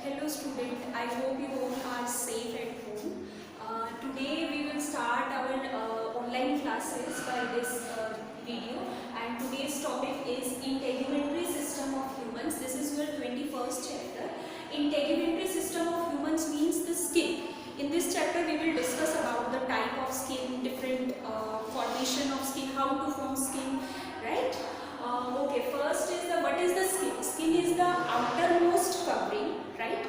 Hello student, I hope you all are safe at home. Today we will start our online classes by this video, and today's topic is integumentary system of humans. This is your 21st chapter. Integumentary system of humans means the skin. In this chapter we will discuss about the type of skin, different formation of skin, how to form skin, right? Okay, first is what is the skin? Skin is the outermost covering, right?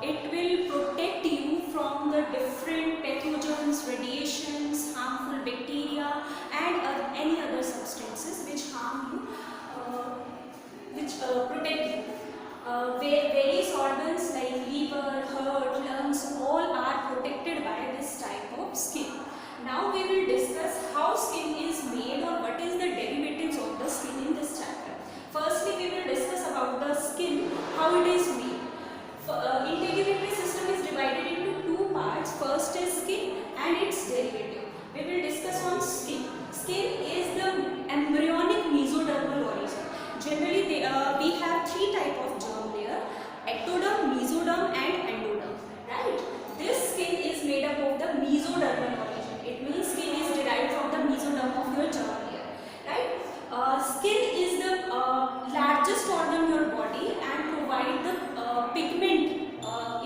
It will protect you from the different pathogens, radiations, harmful bacteria and any other substances which harm you, which protect you. Various organs like liver, heart, lungs, all are protected by this type of skin. Now we will discuss how skin is made or what is the derivatives of the skin in this chapter. Firstly, we will discuss about the skin, how it is made. Integumentary system is divided into two parts. First is skin and its derivative. We will discuss on skin. Skin is the embryonic mesodermal origin. Generally, we have three types of germ layer: ectoderm, mesoderm and endoderm. Right? This skin is made up of the mesodermal origin. It means skin is derived from the mesoderm of your germ layer. Right? Skin is the largest organ in your body and provide the pigment.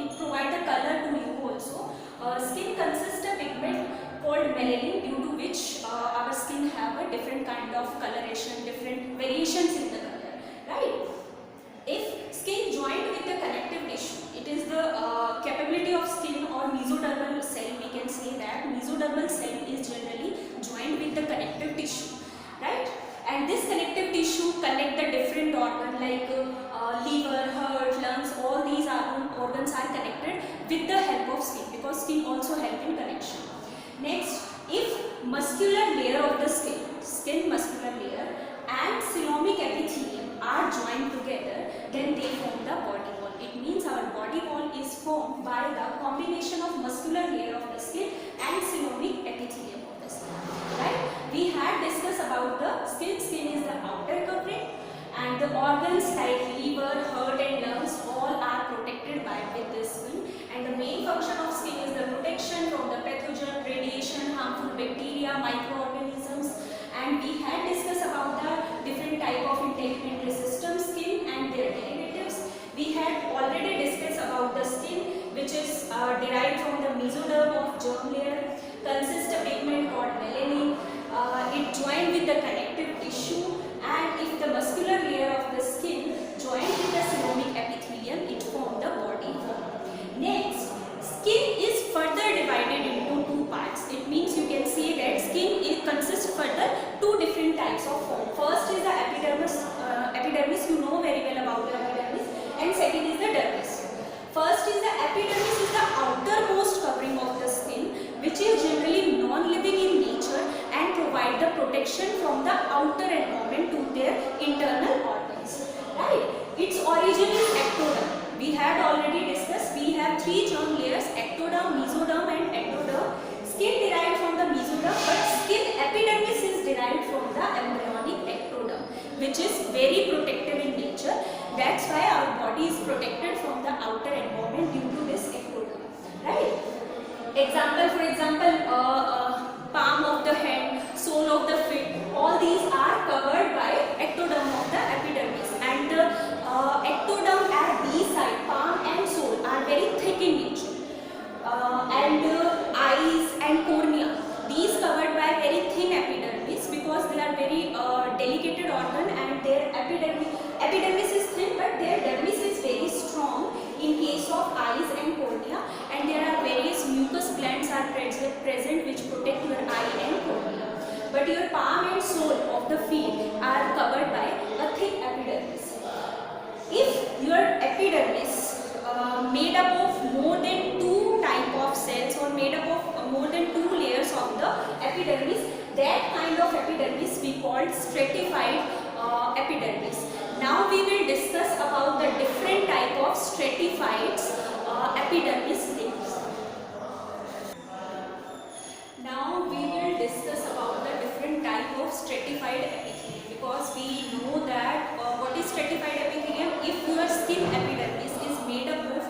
It provide the color to you also. Skin consists of pigment called melanin, due to which our skin have a different kind of coloration, different variations in the color. Right? If skin joined with the connective tissue, it is the capability of skin or mesodermal cell. We can say that mesodermal cell is generally joined with the connective tissue, right? And this connective tissue connect the different organs like liver, heart, lungs. All these organs are connected with the help of skin, because skin also help in connection. Next, if muscular layer of the skin muscular layer and coelomic epithelium are joined together, then they form the body wall. It means our body wall is formed by the combination of muscular layer of the skin and coelomic epithelium of the skin. Right? We had discussed about the skin. Skin is the outer covering, and the organs like liver, heart and lungs all are protected with this skin. And the main function of skin is the protection from the pathogen, radiation, harmful bacteria, microorganisms. And we had discussed about the different type of integumentary system skin and their derivatives. We had already discussed about the skin, which is derived from the mesoderm of germ layer, consists of pigment called melanin. It joined with the connective tissue, and if the muscular layer of the skin joined with the coelomic epithelium, it formed the body form. Next, skin is further divided into two parts. It means you can say that skin consists further two different types of form. First is the epidermis. Epidermis, you know very well about the epidermis, and second is the dermis. First is the epidermis, is the outermost covering of the skin, which is generally non-living in nature and provide the protection from the outer environment to their internal organs. Right? Its origin is ectoderm. We had already discussed. We have three germ layers: ectoderm, mesoderm and endoderm. Skin derived from the mesoderm, but skin epidermis is derived from the embryonic ectoderm, which is very protective in nature. That's why our body is protected from the outer environment due to this ectoderm. Right? For example, palm of the hand, sole of the feet, all these are covered by ectoderm of the epidermis. And the ectoderm at these sides, palm and sole, are very thick in nature. Eyes and cornea, these covered by very thin epidermis, because they are very delicate organ, and their epidermis is thin, but their dermis is very strong in case of eyes and cornea, and there are various mucus glands are present which protect your eye and cornea. But your palm and sole of the feet are covered by a thick epidermis. If your epidermis made up of more than two type of cells, or made up of more than two layers of the epidermis, that kind of epidermis we called stratified epidermis. Now we will discuss about the different type of stratified epidermis layers. Now we will discuss about the different type of stratified epithelium, because we know that what is stratified epithelium. If your skin epidermis is made up of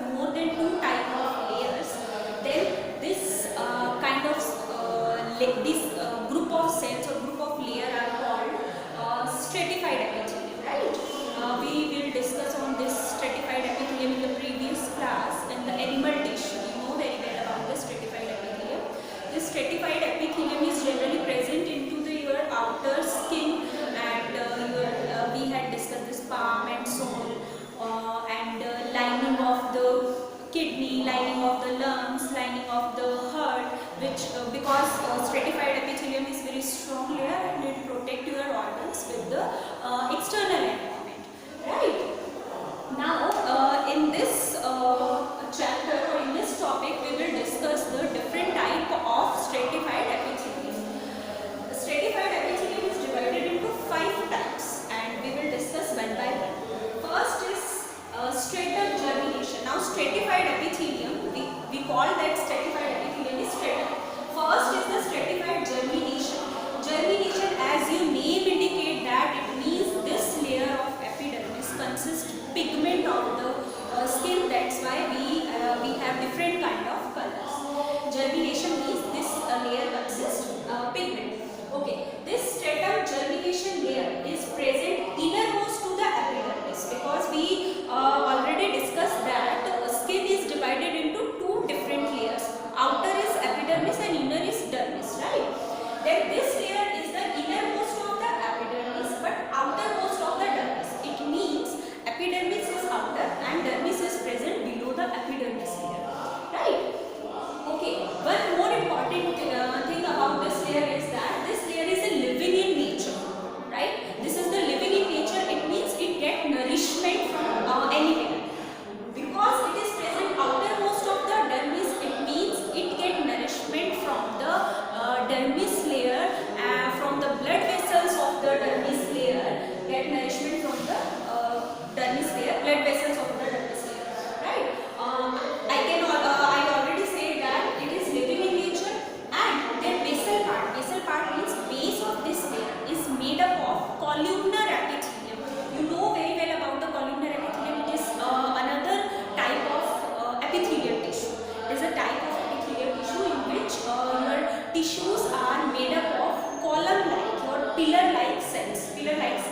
kidney, lining of the lungs, lining of the heart, which because stratified epithelium is very strong layer and it protect your organs with the external environment, right? Now in this chapter or in this topic we will discuss the different type of stratified epithelium. Stratified epithelium is divided into 5 types and we will discuss one by one. First is stratum germination. Now stratified epithelium, we call that stratified epithelium is stratum. First is the stratified germination. Germination, as your name indicate that it means this layer of epidermis consists pigment of the skin. That's why we have different kind of colors. Germination means this layer consists pigment. Okay, this stratum germination layer is present innermost to the epidermis because we already discussed that skin is divided into 2 different layers. Outer is epidermis and inner is dermis, right? Then this layer is the innermost of the epidermis but outermost of the dermis. It means epidermis is outer and dermis is present below the epidermis layer, right? Okay, one more important thing about this layer is that this layer is a living in nature, right? This is the living in nature. It means it gets nourishment from anywhere. Because it is present outermost of the dermis, it means it gets nourishment from the dermis layer, from the blood vessels of the dermis layer, get nourishment from the dermis layer, blood vessels of the dermis layer, right? I already said that it is living in nature and their basal part means base of this layer is made up of columnar epithelium. You know very well about the columnar epithelium. It is another type of epithelial tissue. It is a type of epithelial tissue in which your tissues are made up of column-like or pillar-like cells, right?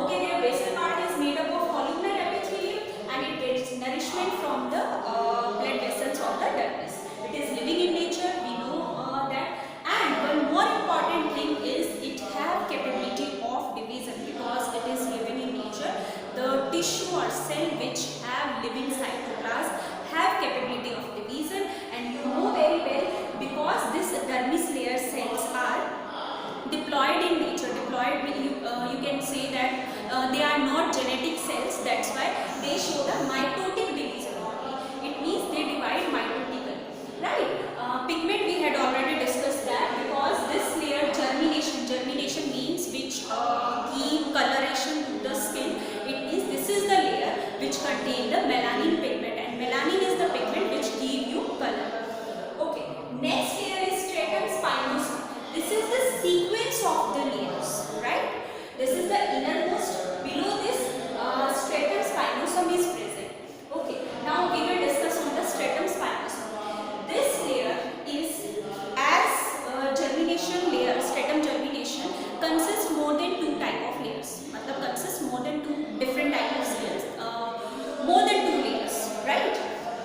Okay, their basal part is made up of columnar epithelium and it gets nourishment from the blood vessels of the dermis. It is living in nature, we know that. And one more important thing is it have capability of division because it is living in nature. The tissue or cell which have living cytoplasm have capability of division, and you know very well because this dermis layer cells are diploid in nature. Diploid, you can say that they are not genetic cells. That's why they show the mitotic division only. It means they divide mitotically, right? Pigment we had already discussed that because this layer germination means which give coloration to the skin. It means this is the layer which contain the melanin pigment and melanin is the pigment which give you color. Okay, next layer is stratum spinosum. This is the sequence of the layers, right? This is the innermost. Below this stratum spinosum is present. Okay, now we will discuss on the stratum spinosum. This layer is as germination layer, stratum germination consists more than 2 type of layers. Matlab consists more than 2 different type of layers. More than 2 layers, right?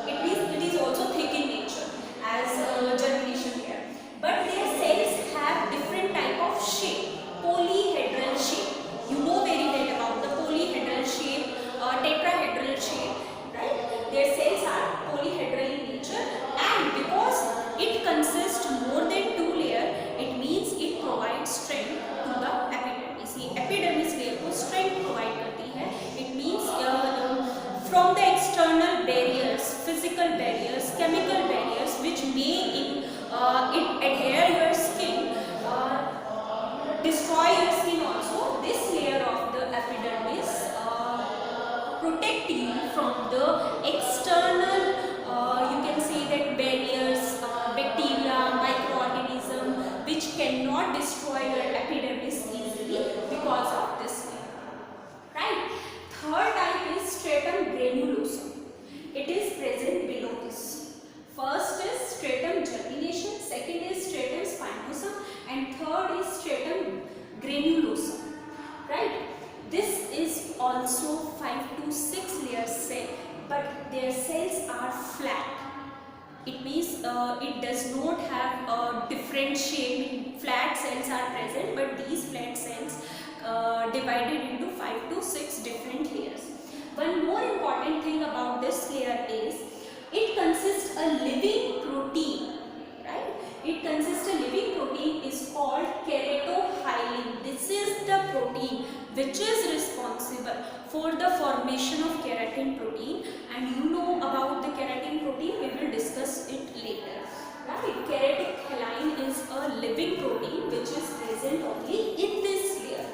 It means it is also thick in nature as germination layer. But their cells have different type of shape, polyhedral shape. You know very well about the polyhedral shape, tetrahedral shape, right? Their cells are polyhedral in nature and because it consists more than 2 layers, it means it provides strength to the epidermis. ये epidermis layer को strength provide करती है. It means from the external barriers, physical barriers, chemical barriers which may adhere your skin, destroy your skin also. This layer of the epidermis protect you from the external, you can say that barriers, bacteria, microorganism which cannot destroy your epidermis easily because of this layer, right? Third type is stratum granulosum. It is present below this. First is stratum germination, second is stratum spinosum and third is stratum granulosum, right? This is also 5 to 6 layer cell but their cells are flat. It means it does not have a different shape. Flat cells are present but these flat cells divided into 5 to 6 different layers. One more important thing about this layer is it consists a living protein, right? It consists a living protein is called keratohyalin. This is the protein which is responsible for the formation of keratin protein, and you know about the keratin protein, we will discuss it later. Right? Keratohyalin is a living protein which is present only in this layer,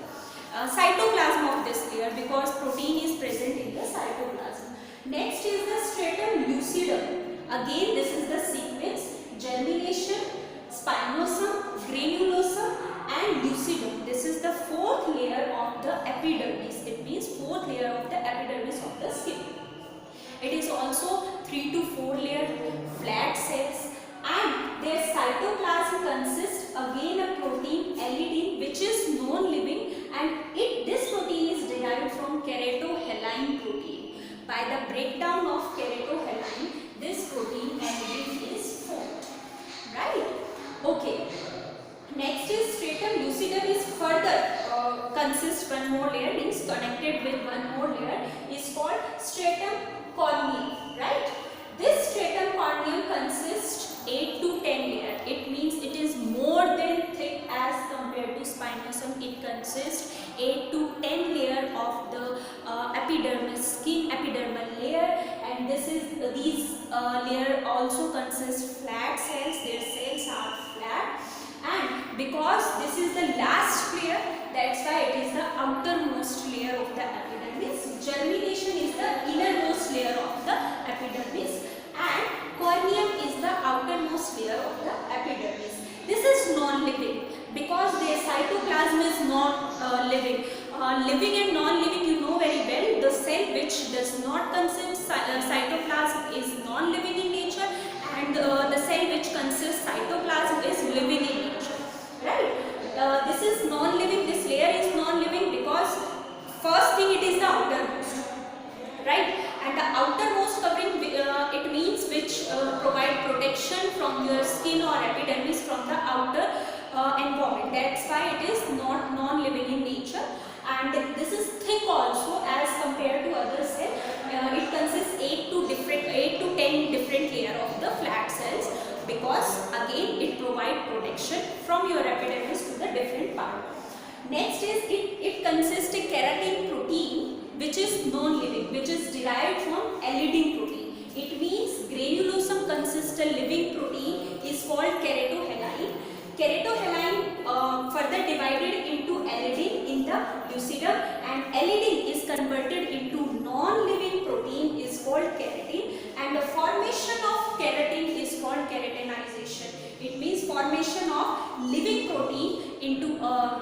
cytoplasm of this layer, because protein is present in the cytoplasm. Next is the stratum lucidum. Again, this is the sequence: germination, spinosum, granulosum and lucidum. This is the fourth layer of the epidermis. It means fourth layer of the epidermis of the skin. It is also 3 to 4 layer flat cells, and their cytoplasm consists again a protein elidin which is non-living, and this protein is derived from keratohyalin protein. By the breakdown of keratohyalin, this protein elidin is formed. Right? Okay. Next is stratum lucidum is further consists one more layer, means connected with one more layer, is called stratum corneum. Right? This stratum corneum consists 8 to 10 layer. It means it is more than thick as compared to spinosum. It consists 8 to 10 layer of the epidermis, skin epidermal layer, and these layer also consist flat cells. Their cells are flat, and because this is the last layer, that's why it is the outermost layer of the epidermis. Germination is the innermost layer of the epidermis, and corneum is the outermost layer of the epidermis. This is non-living because their cytoplasm is not living. Living and non-living, you know very well. The cell which does not consist cytoplasm is non-living in nature, and the cell which consists cytoplasm is living in nature. Right? This is non-living. This layer is non-living because first thing, it is the outermost. Right? And the outermost covering, it means which provide protection from your skin or epidermis from the outer environment. That's why it is not non-living in nature. And this is thick also as compared to other cell. It consists 8 to 10 different layer of the flat cells, because again it provide protection from your epidermis to the different part. Next is it consists a keratin protein which is non-living, which is derived from elidin protein. It means granulosum consists a living protein is called keratohyalin. Keratohyalin further divided into elidin in the lucidum, and elidin is converted into non-living protein is called keratin, and the formation of keratin is called keratinization. It means formation of living protein into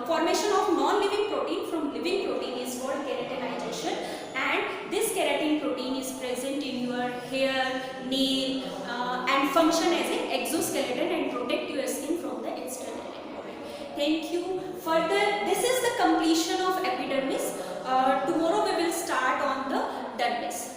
formation of non-living protein from living protein is called keratinization, and this keratin protein is present in your hair, nail, and function as an exoskeleton and protect your skin from the external environment. Thank you. Further, this is the completion of epidermis. Tomorrow we will start on the dermis.